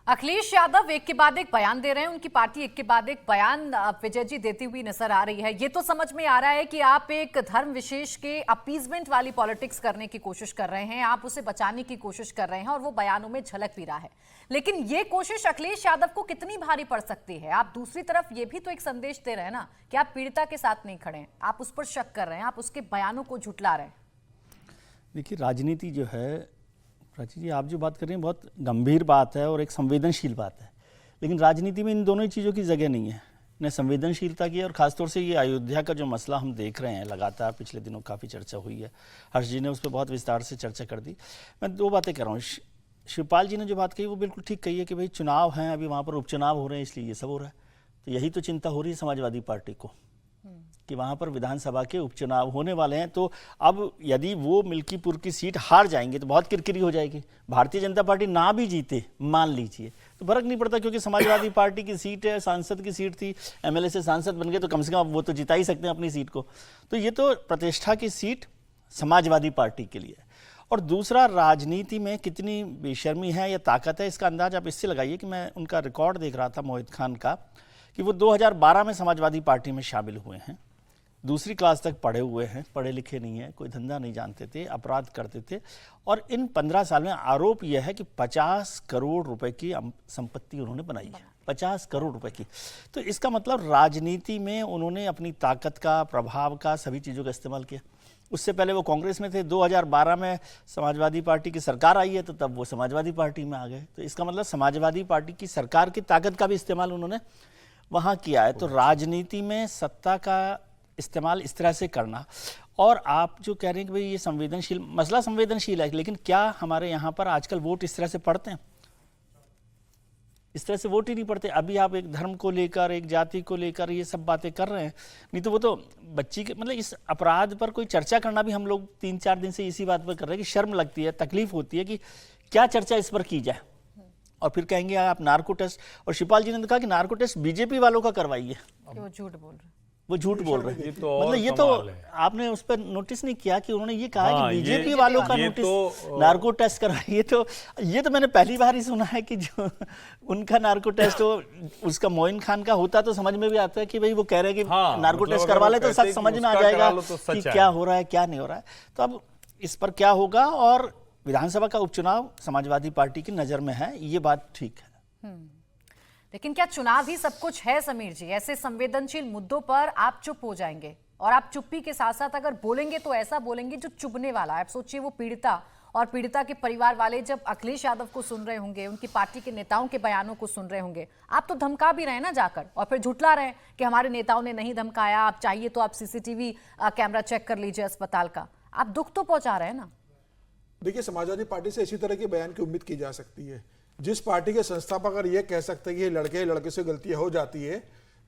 अखिलेश यादव एक के बाद एक बयान दे रहे हैं, उनकी पार्टी एक के बाद एक बयान विजय जी देती हुई नजर आ रही है। ये तो समझ में आ रहा है कि आप एक धर्म विशेष के अपीजमेंट वाली पॉलिटिक्स करने की कोशिश कर रहे हैं, आप उसे बचाने की कोशिश कर रहे हैं और वो बयानों में झलक भी रहा है। लेकिन ये कोशिश अखिलेश यादव को कितनी भारी पड़ सकती है? आप दूसरी तरफ ये भी तो एक संदेश दे रहे हैं ना कि आप पीड़िता के साथ नहीं खड़े हैं, आप उस पर शक कर रहे हैं, आप उसके बयानों को झुठला रहे हैं। देखिए, राजनीति जो है प्राची जी, आप जो बात कर रहे हैं बहुत गंभीर बात है और एक संवेदनशील बात है, लेकिन राजनीति में इन दोनों ही चीज़ों की जगह नहीं है, न संवेदनशीलता की। और ख़ासतौर से ये अयोध्या का जो मसला हम देख रहे हैं, लगातार पिछले दिनों काफ़ी चर्चा हुई है, हर्ष जी ने उस पर बहुत विस्तार से चर्चा कर दी। मैं दो बातें कर रहा हूँ। शिवपाल जी ने जो बात कही वो बिल्कुल ठीक कही है कि भाई चुनाव हैं, अभी वहाँ पर उपचुनाव हो रहे हैं, इसलिए ये सब हो रहा है। तो यही तो चिंता हो रही है समाजवादी पार्टी को कि वहाँ पर विधानसभा के उपचुनाव होने वाले हैं। तो अब यदि वो मिल्कीपुर की सीट हार जाएंगे तो बहुत किरकिरी हो जाएगी। भारतीय जनता पार्टी ना भी जीते, मान लीजिए, तो फर्क नहीं पड़ता, क्योंकि समाजवादी पार्टी की सीट है, सांसद की सीट थी, एमएलए से सांसद बन गए तो कम से कम वो तो जिता ही सकते हैं अपनी सीट को। तो ये तो प्रतिष्ठा की सीट समाजवादी पार्टी के लिए है। और दूसरा, राजनीति में कितनी बेशर्मी है या ताकत है, इसका अंदाज आप इससे लगाइए कि मैं उनका रिकॉर्ड देख रहा था मोहित खान का, कि वो 2012 में समाजवादी पार्टी में शामिल हुए हैं, दूसरी क्लास तक पढ़े हुए हैं, पढ़े लिखे नहीं हैं, कोई धंधा नहीं जानते थे, अपराध करते थे, और इन 15 साल में आरोप यह है कि 50 करोड़ रुपए की संपत्ति उन्होंने बनाई है, 50 करोड़ रुपए की। तो इसका मतलब राजनीति में उन्होंने अपनी ताकत का, प्रभाव का, सभी चीज़ों का इस्तेमाल किया। उससे पहले वो कांग्रेस में थे, 2012 में समाजवादी पार्टी की सरकार आई है तो तब वो समाजवादी पार्टी में आ गए। तो इसका मतलब समाजवादी पार्टी की सरकार की ताकत का भी इस्तेमाल उन्होंने वहाँ किया है। तो राजनीति में सत्ता का इस्तेमाल इस तरह से करना, और आप जो कह रहे हैं कि भाई ये संवेदनशील मसला, संवेदनशील है, लेकिन क्या हमारे यहाँ पर आजकल वोट इस तरह से पड़ते हैं? इस तरह से वोट ही नहीं पड़ते। अभी आप एक धर्म को लेकर, एक जाति को लेकर ये सब बातें कर रहे हैं, नहीं तो वो तो बच्ची के मतलब इस अपराध पर कोई चर्चा करना भी हम लोग 3-4 दिन से इसी बात पर कर रहे हैं कि शर्म लगती है, तकलीफ होती है कि क्या चर्चा इस पर की जाए। और फिर कहेंगे आप नार्को टेस्ट, और शिवपाल जी ने कहा कि नार्को टेस्ट बीजेपी वालों का करवाइए। वो झूठ बोल रहे हैं, वो झूठ बोल रहे हैं। मतलब ये तो आपने उस पर नोटिस नहीं किया कि उन्होंने ये कहा कि बीजेपी वालों का नोटिस नार्को टेस्ट करवाइए। तो ये तो मैंने पहली बार ही सुना है कि जो उनका नार्को टेस्ट हो, उसका मोइन खान का होता तो समझ में भी आता है कि भाई वो कह रहे हैं कि नार्को टेस्ट करवा ले तो सच समझ में आ जाएगा कि क्या हो रहा है क्या नहीं हो रहा है। तो अब इस पर क्या होगा, और विधानसभा का उपचुनाव समाजवादी पार्टी की नजर में है, ये बात ठीक है। लेकिन क्या चुनाव ही सब कुछ है समीर जी? ऐसे संवेदनशील मुद्दों पर आप चुप हो जाएंगे, और आप चुप्पी के साथ साथ अगर बोलेंगे तो ऐसा बोलेंगे जो चुभने वाला है। आप सोचिए, वो पीड़िता और पीड़िता के परिवार वाले जब अखिलेश यादव को सुन रहे होंगे, उनकी पार्टी के नेताओं के बयानों को सुन रहे होंगे, आप तो धमका भी रहे हैं ना जाकर, और फिर झुठला रहे हैं कि हमारे नेताओं ने नहीं धमकाया, आप चाहिए तो आप सीसीटीवी कैमरा चेक कर लीजिए अस्पताल का। आप दुख तो पहुंचा रहे हैं ना। देखिए, समाजवादी पार्टी से इसी तरह के बयान की उम्मीद की जा सकती है। जिस पार्टी के संस्थापक अगर ये कह सकते हैं कि लड़के से गलतियां हो जाती है,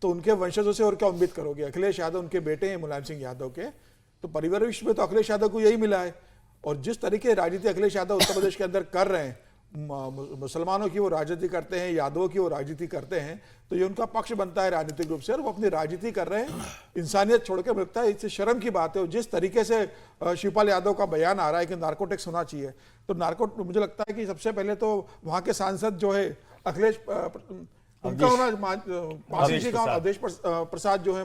तो उनके वंशजों से और क्या उम्मीद करोगे? अखिलेश यादव उनके बेटे हैं, मुलायम सिंह यादव के, तो परिवारिक में तो अखिलेश यादव को यही मिला है। और जिस तरीके राजनीति अखिलेश यादव उत्तर प्रदेश के अंदर कर रहे हैं, मुसलमानों की वो राजनीति करते हैं, यादवों की वो राजनीति करते हैं, तो ये उनका पक्ष बनता है राजनीतिक रूप से, और वो अपनी राजनीति कर रहे हैं। इंसानियत छोड़ के मिलता है, इससे शर्म की बात है। और जिस तरीके से शिवपाल यादव का बयान आ रहा है कि नार्को टैक्स होना चाहिए, तो नार्को, मुझे लगता है कि सबसे पहले तो वहां के सांसद जो है अखिलेश उनका होना, अवधेश प्रसाद जो है,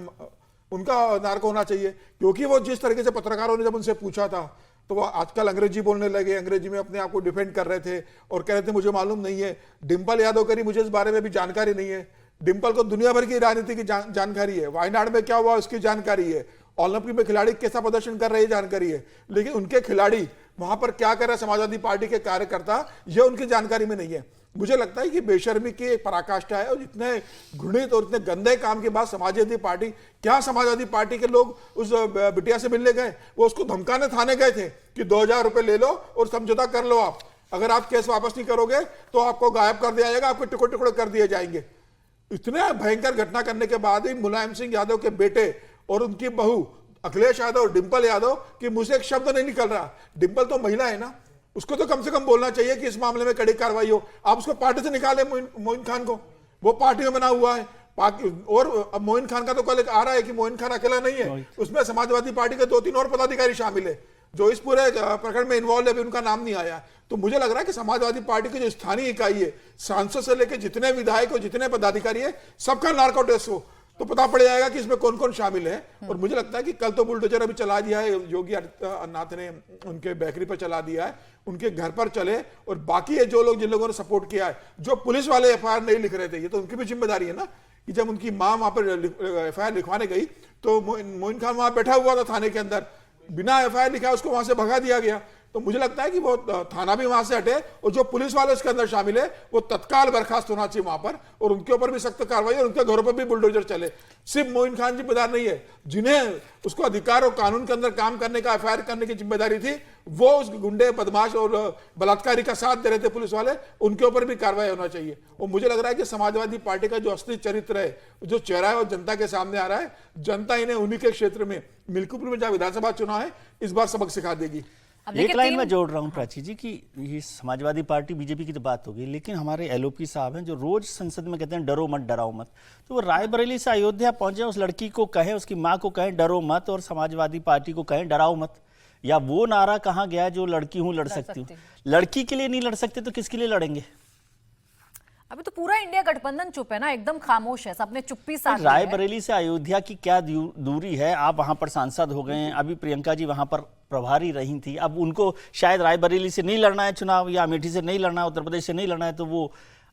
उनका नार्को होना चाहिए। क्योंकि वो जिस तरीके से पत्रकारों ने जब उनसे पूछा था, तो वो आजकल अंग्रेजी बोलने लगे, अंग्रेजी में अपने आप को डिफेंड कर रहे थे और कह रहे थे मुझे मालूम नहीं है। डिंपल यादव करी, मुझे इस बारे में भी जानकारी नहीं है। डिंपल को दुनिया भर की राजनीति की जानकारी है, वायनाड में क्या हुआ उसकी जानकारी है, ओलंपिक में खिलाड़ी कैसा प्रदर्शन कर रहे हैं जानकारी है, लेकिन उनके खिलाड़ी वहां पर क्या कर रहे हैं समाजवादी पार्टी के कार्यकर्ता, यह उनकी जानकारी में नहीं है। मुझे लगता है कि बेशर्मी की एक पराकाष्ठा है, और इतने घृणित और इतने गंदे काम के बाद समाजवादी पार्टी, क्या समाजवादी पार्टी के लोग उस बिटिया से मिलने गए? वो उसको धमकाने थाने गए थे कि 2000 रुपए ले लो और समझौता कर लो, आप अगर आप केस वापस नहीं करोगे तो आपको गायब कर दिया जाएगा, आपके टुकड़े टुकड़े कर दिए जाएंगे। इतने भयंकर घटना करने के बाद ही मुलायम सिंह यादव के बेटे और उनकी बहू अखिलेश यादव और डिंपल यादव कि मुझसे एक शब्द नहीं निकल रहा। डिंपल तो महिला है ना, उसको तो कम से कम बोलना चाहिए कि इस मामले में कड़ी कार्रवाई हो। आप उसको पार्टी से निकाले, मोइन खान को, वो पार्टी में बना हुआ है। और अब मोइन खान का तो कल आ रहा है कि मोइन खान अकेला नहीं है, उसमें समाजवादी पार्टी के 2-3 और पदाधिकारी शामिल है। जो इस पूरे प्रकरण में इन्वॉल्व है, अभी उनका नाम नहीं आया। तो मुझे लग रहा है कि समाजवादी पार्टी की जो स्थानीय इकाई है, सांसद से लेकर जितने विधायक और जितने पदाधिकारी है, सबका नार्को टेस्ट हो तो पता पड़ जाएगा कि इसमें कौन कौन शामिल है। और मुझे लगता है कि कल तो बुलडोजर अभी चला दिया है योगी आदित्यनाथ ने, उनके बेकरी पर चला दिया है, उनके घर पर चले, और बाकी है जो लोग जिन लोगों ने सपोर्ट किया है, जो पुलिस वाले एफआईआर नहीं लिख रहे थे, ये तो उनकी भी जिम्मेदारी है ना कि जब उनकी माँ वहां पर एफआईआर लिखवाने गई तो मोइन खान वहां बैठा हुआ था थाने के अंदर, बिना एफआईआर लिखा उसको वहां से भगा दिया गया। तो मुझे लगता है कि वो थाना भी वहां से हटे, और जो पुलिस वाले उसके अंदर शामिल है वो तत्काल बर्खास्त होना चाहिए वहां पर, और उनके ऊपर भी सख्त कार्रवाई, और उनके घरों पर भी बुलडोजर चले। सिर्फ मोइन खान जिम्मेदार नहीं है, जिन्हें उसको अधिकार और कानून के अंदर काम करने का, एफआईआर करने की जिम्मेदारी थी, वो उस गुंडे, बदमाश और बलात्कारी का साथ दे रहे थे पुलिस वाले, उनके ऊपर भी कार्रवाई होना चाहिए। और मुझे लग रहा है कि समाजवादी पार्टी का जो असली चरित्र है, जो चेहरा है, वो जनता के सामने आ रहा है। जनता इन्हें उन्हीं के क्षेत्र में, मिल्कीपुर में जहां विधानसभा चुनाव है, इस बार सबक सिखा देगी। एक लाइन में जोड़ रहा हूं प्राची जी कि ये समाजवादी पार्टी बीजेपी की तो बात होगी, लेकिन हमारे एलओपी साहब हैं जो रोज संसद में कहते हैं डरो मत, डराओ मत, तो वो रायबरेली से अयोध्या पहुंचे, उस लड़की को कहें, उसकी माँ को कहें डरो मत, और समाजवादी पार्टी को कहें डराओ मत। या वो नारा कहाँ गया जो लड़की हूं लड़ सकती हूँ? लड़की के लिए नहीं लड़ सकते तो किसके लिए लड़ेंगे? अभी तो पूरा इंडिया गठबंधन चुप है ना, एकदम खामोश है, सबने चुप्पी साध ली है। रायबरेली से अयोध्या की क्या दूरी है? आप वहां पर सांसद हो गए हैं, अभी प्रियंका जी वहां पर प्रभारी रही थी, अब उनको शायद रायबरेली से नहीं लड़ना है चुनाव, या अमेठी से नहीं लड़ना है, उत्तर प्रदेश से नहीं लड़ना है, तो वो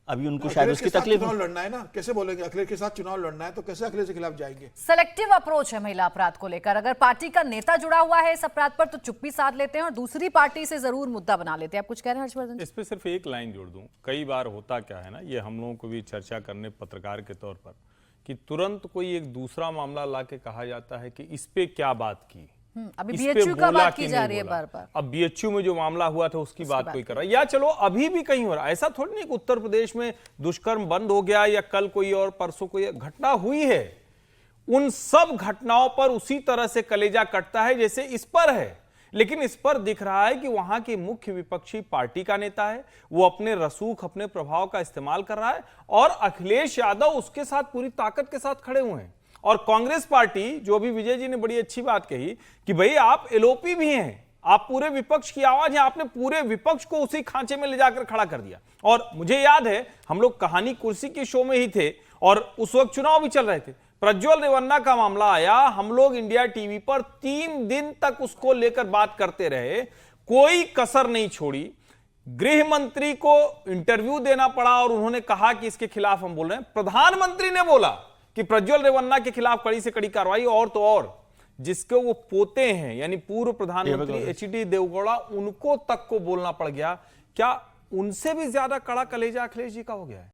अभी उनको शायद उसकी तकलीफ चुनाव लड़ना है ना, कैसे बोलेंगे? अखिलेश के साथ चुनाव लड़ना है तो कैसे अखिलेश के खिलाफ जाएंगे? सेलेक्टिव अप्रोच है महिला अपराध को लेकर। अगर पार्टी का नेता जुड़ा हुआ है इस अपराध पर तो चुप्पी साध लेते हैं, और दूसरी पार्टी से जरूर मुद्दा बना लेते हैं। आप कुछ कह रहे हैं हर्षवर्धन? इस पे सिर्फ एक लाइन जोड़ दूं, कई बार होता क्या है ना, ये हम लोगों को भी चर्चा करने पत्रकार के तौर पर, कि तुरंत कोई एक दूसरा मामला लाके कहा जाता है कि इस पे क्या बात की, अभी इस पे बीएचयू का बोला बात कि की जा नहीं रही है बोला। बार बार। अब बीएचयू में जो मामला हुआ था उसकी बात कोई कर रहा है, या चलो अभी भी कहीं हो रहा है। ऐसा थोड़ी नहीं कि उत्तर प्रदेश में दुष्कर्म बंद हो गया, या कल कोई और परसों कोई घटना हुई है। उन सब घटनाओं पर उसी तरह से कलेजा कटता है जैसे इस पर है, लेकिन इस पर दिख रहा है कि वहां के मुख्य विपक्षी पार्टी का नेता है, वो अपने रसूख, अपने प्रभाव का इस्तेमाल कर रहा है, और अखिलेश यादव उसके साथ पूरी ताकत के साथ खड़े हुए हैं। और कांग्रेस पार्टी, जो अभी विजय जी ने बड़ी अच्छी बात कही कि भाई आप एलओपी भी हैं, आप पूरे विपक्ष की आवाज है, आपने पूरे विपक्ष को उसी खांचे में ले जाकर खड़ा कर दिया। और मुझे याद है हम लोग कहानी कुर्सी के शो में ही थे, और उस वक्त चुनाव भी चल रहे थे, प्रज्वल रेवन्ना का मामला आया, हम लोग इंडिया टीवी पर 3 दिन तक उसको लेकर बात करते रहे, कोई कसर नहीं छोड़ी। गृह मंत्री को इंटरव्यू देना पड़ा और उन्होंने कहा कि इसके खिलाफ हम बोल रहे हैं। प्रधानमंत्री ने बोला कि प्रज्वल रेवन्ना के खिलाफ कड़ी से कड़ी कार्रवाई, और तो और जिसके वो पोते हैं यानी पूर्व प्रधानमंत्री एचडी देवगौड़ा, उनको तक को बोलना पड़ गया। क्या उनसे भी ज्यादा कड़ा कलेजा अखिलेश जी का हो गया है?